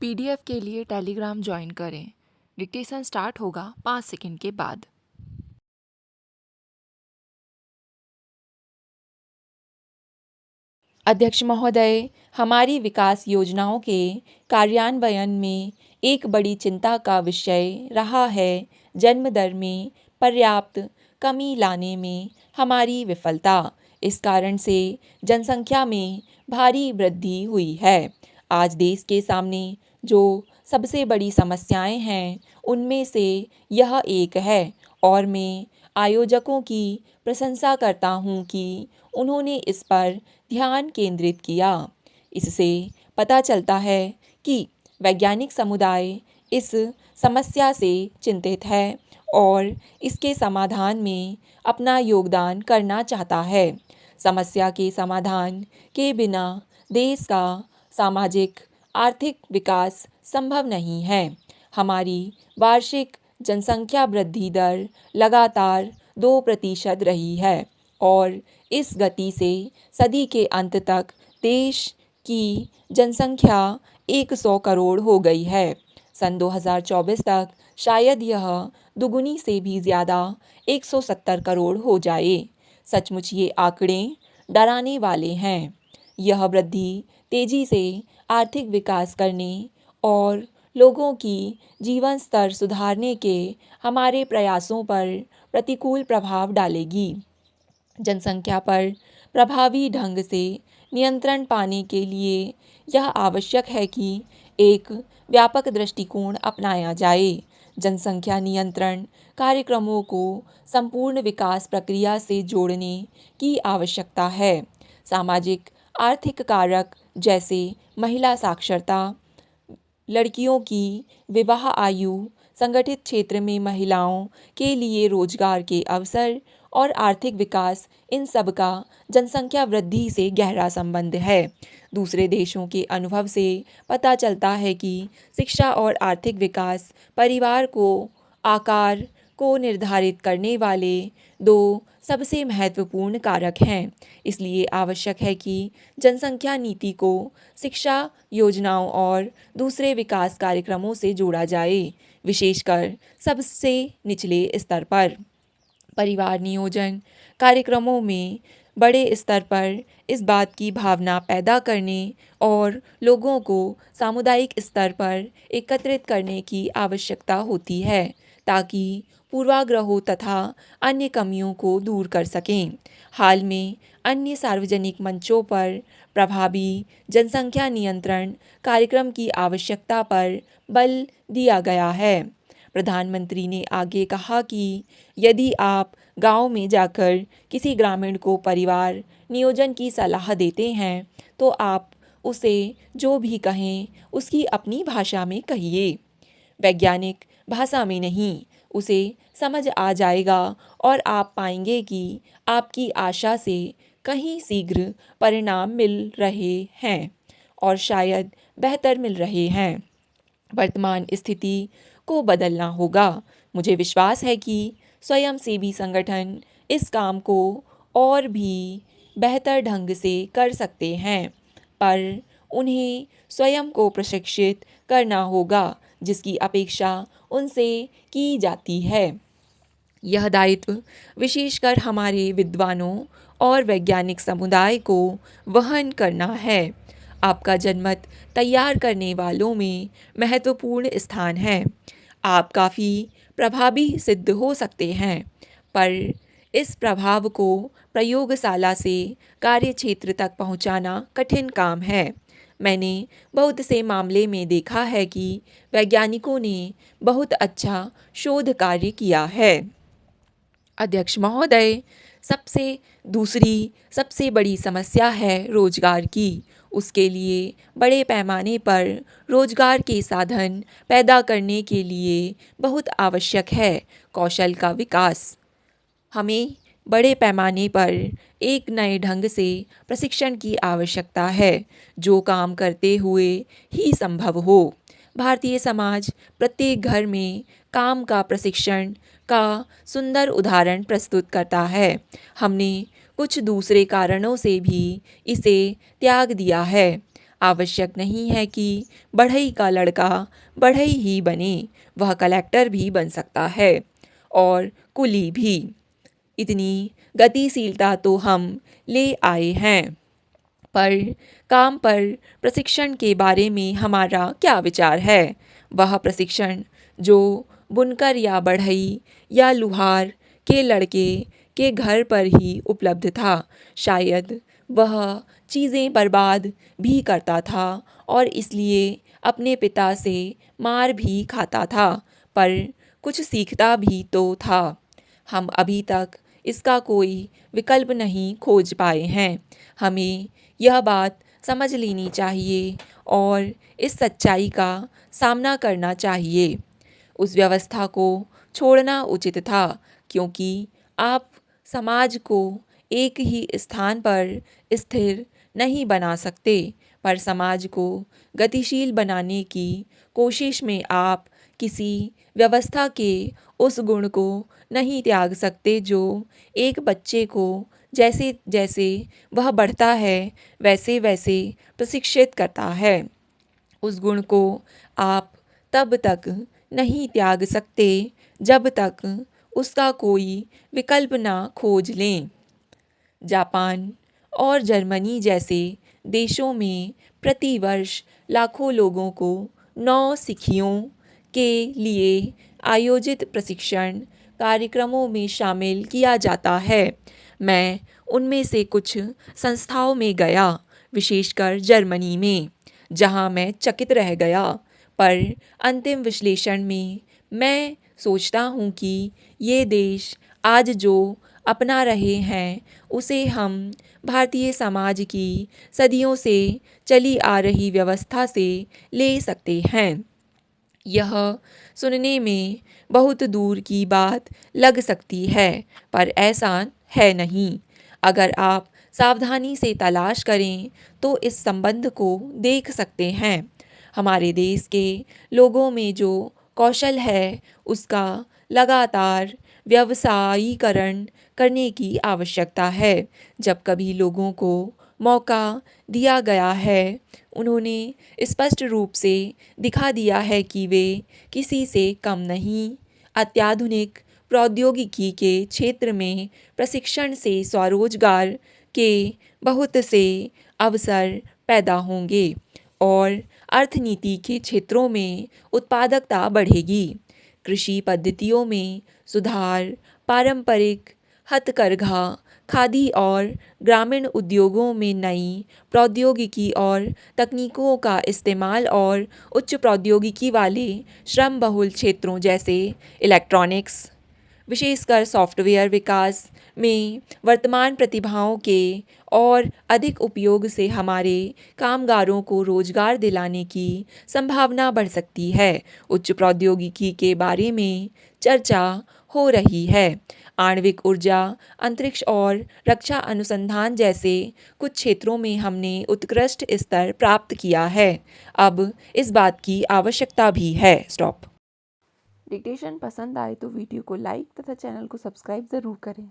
PDF के लिए Telegram join करें। डिक्टेशन स्टार्ट होगा 5 सेकंड के बाद। अध्यक्ष महोदय, हमारी विकास योजनाओं के कार्यान्वयन में एक बड़ी चिंता का विषय रहा है जन्म दर में पर्याप्त कमी लाने में हमारी विफलता। इस कारण से जनसंख्या में भारी वृद्धि हुई है। आज देश के सामने जो सबसे बड़ी समस्याएं हैं उनमें से यह एक है और मैं आयोजकों की प्रशंसा करता हूं कि उन्होंने इस पर ध्यान केंद्रित किया। इससे पता चलता है कि वैज्ञानिक समुदाय इस समस्या से चिंतित है और इसके समाधान में अपना योगदान करना चाहता है। समस्या के समाधान के बिना देश का सामाजिक आर्थिक विकास संभव नहीं है। हमारी वार्षिक जनसंख्या वृद्धि दर लगातार 2% रही है और इस गति से सदी के अंत तक देश की जनसंख्या 100 करोड़ हो गई है। सन 2024 तक शायद यह दुगुनी से भी ज़्यादा 170 करोड़ हो जाए। सचमुच ये आंकड़े डराने वाले हैं। यह वृद्धि तेज़ी से आर्थिक विकास करने और लोगों की जीवन स्तर सुधारने के हमारे प्रयासों पर प्रतिकूल प्रभाव डालेगी। जनसंख्या पर प्रभावी ढंग से नियंत्रण पाने के लिए यह आवश्यक है कि एक व्यापक दृष्टिकोण अपनाया जाए। जनसंख्या नियंत्रण कार्यक्रमों को संपूर्ण विकास प्रक्रिया से जोड़ने की आवश्यकता है। सामाजिक आर्थिक कारक जैसे महिला साक्षरता, लड़कियों की विवाह आयु, संगठित क्षेत्र में महिलाओं के लिए रोजगार के अवसर और आर्थिक विकास, इन सब का जनसंख्या वृद्धि से गहरा संबंध है। दूसरे देशों के अनुभव से पता चलता है कि शिक्षा और आर्थिक विकास परिवार को आकार को निर्धारित करने वाले दो सबसे महत्वपूर्ण कारक हैं। इसलिए आवश्यक है कि जनसंख्या नीति को शिक्षा योजनाओं और दूसरे विकास कार्यक्रमों से जोड़ा जाए, विशेषकर सबसे निचले स्तर पर। परिवार नियोजन कार्यक्रमों में बड़े स्तर पर इस बात की भावना पैदा करने और लोगों को सामुदायिक स्तर पर एकत्रित करने की आवश्यकता होती है ताकि पूर्वाग्रहों तथा अन्य कमियों को दूर कर सकें। हाल में अन्य सार्वजनिक मंचों पर प्रभावी जनसंख्या नियंत्रण कार्यक्रम की आवश्यकता पर बल दिया गया है। प्रधानमंत्री ने आगे कहा कि यदि आप गांव में जाकर किसी ग्रामीण को परिवार नियोजन की सलाह देते हैं तो आप उसे जो भी कहें उसकी अपनी भाषा में कहिए, वैज्ञानिक भाषा में नहीं। उसे समझ आ जाएगा और आप पाएंगे कि आपकी आशा से कहीं शीघ्र परिणाम मिल रहे हैं और शायद बेहतर मिल रहे हैं। वर्तमान स्थिति को बदलना होगा। मुझे विश्वास है कि स्वयंसेवी संगठन इस काम को और भी बेहतर ढंग से कर सकते हैं, पर उन्हें स्वयं को प्रशिक्षित करना होगा जिसकी अपेक्षा उनसे की जाती है। यह दायित्व विशेषकर हमारे विद्वानों और वैज्ञानिक समुदाय को वहन करना है। आपका जनमत तैयार करने वालों में महत्वपूर्ण स्थान है। आप काफ़ी प्रभावी सिद्ध हो सकते हैं, पर इस प्रभाव को प्रयोगशाला से कार्यक्षेत्र तक पहुंचाना कठिन काम है। मैंने बहुत से मामले में देखा है कि वैज्ञानिकों ने बहुत अच्छा शोध कार्य किया है। अध्यक्ष महोदय, दूसरी सबसे बड़ी समस्या है रोजगार की। उसके लिए बड़े पैमाने पर रोजगार के साधन पैदा करने के लिए बहुत आवश्यक है कौशल का विकास। हमें बड़े पैमाने पर एक नए ढंग से प्रशिक्षण की आवश्यकता है जो काम करते हुए ही संभव हो। भारतीय समाज प्रत्येक घर में काम का प्रशिक्षण का सुंदर उदाहरण प्रस्तुत करता है। हमने कुछ दूसरे कारणों से भी इसे त्याग दिया है। आवश्यक नहीं है कि बढ़ई का लड़का बढ़ई ही बने, वह कलेक्टर भी बन सकता है और कुली भी। इतनी गतिशीलता तो हम ले आए हैं, पर काम पर प्रशिक्षण के बारे में हमारा क्या विचार है? वह प्रशिक्षण जो बुनकर या बढ़ई या लुहार के लड़के के घर पर ही उपलब्ध था, शायद वह चीज़ें बर्बाद भी करता था और इसलिए अपने पिता से मार भी खाता था, पर कुछ सीखता भी तो था। हम अभी तक इसका कोई विकल्प नहीं खोज पाए हैं। हमें यह बात समझ लेनी चाहिए और इस सच्चाई का सामना करना चाहिए। उस व्यवस्था को छोड़ना उचित था, क्योंकि आप समाज को एक ही स्थान पर स्थिर नहीं बना सकते, पर समाज को गतिशील बनाने की कोशिश में आप किसी व्यवस्था के उस गुण को नहीं त्याग सकते जो एक बच्चे को जैसे जैसे वह बढ़ता है वैसे वैसे प्रशिक्षित करता है। उस गुण को आप तब तक नहीं त्याग सकते जब तक उसका कोई विकल्प ना खोज लें। जापान और जर्मनी जैसे देशों में प्रतिवर्ष लाखों लोगों को नौसिखियों के लिए आयोजित प्रशिक्षण कार्यक्रमों में शामिल किया जाता है। मैं उनमें से कुछ संस्थाओं में गया, विशेषकर जर्मनी में, जहां मैं चकित रह गया। पर अंतिम विश्लेषण में मैं सोचता हूँ कि ये देश आज जो अपना रहे हैं उसे हम भारतीय समाज की सदियों से चली आ रही व्यवस्था से ले सकते हैं। यह सुनने में बहुत दूर की बात लग सकती है, पर ऐसा है नहीं। अगर आप सावधानी से तलाश करें तो इस संबंध को देख सकते हैं। हमारे देश के लोगों में जो कौशल है उसका लगातार व्यवसायीकरण करने की आवश्यकता है। जब कभी लोगों को मौका दिया गया है, उन्होंने स्पष्ट रूप से दिखा दिया है कि वे किसी से कम नहीं। अत्याधुनिक प्रौद्योगिकी के क्षेत्र में प्रशिक्षण से स्वरोजगार के बहुत से अवसर पैदा होंगे और अर्थनीति के क्षेत्रों में उत्पादकता बढ़ेगी। कृषि पद्धतियों में सुधार, पारंपरिक हथकरघा, खादी और ग्रामीण उद्योगों में नई प्रौद्योगिकी और तकनीकों का इस्तेमाल और उच्च प्रौद्योगिकी वाले श्रम बहुल क्षेत्रों जैसे इलेक्ट्रॉनिक्स, विशेषकर सॉफ्टवेयर विकास में वर्तमान प्रतिभाओं के और अधिक उपयोग से हमारे कामगारों को रोजगार दिलाने की संभावना बढ़ सकती है। उच्च प्रौद्योगिकी के बारे में चर्चा हो रही है। आणविक ऊर्जा, अंतरिक्ष और रक्षा अनुसंधान जैसे कुछ क्षेत्रों में हमने उत्कृष्ट स्तर प्राप्त किया है। अब इस बात की आवश्यकता भी है। स्टॉप। डिक्टेशन पसंद आए तो वीडियो को लाइक तथा चैनल को सब्सक्राइब ज़रूर करें।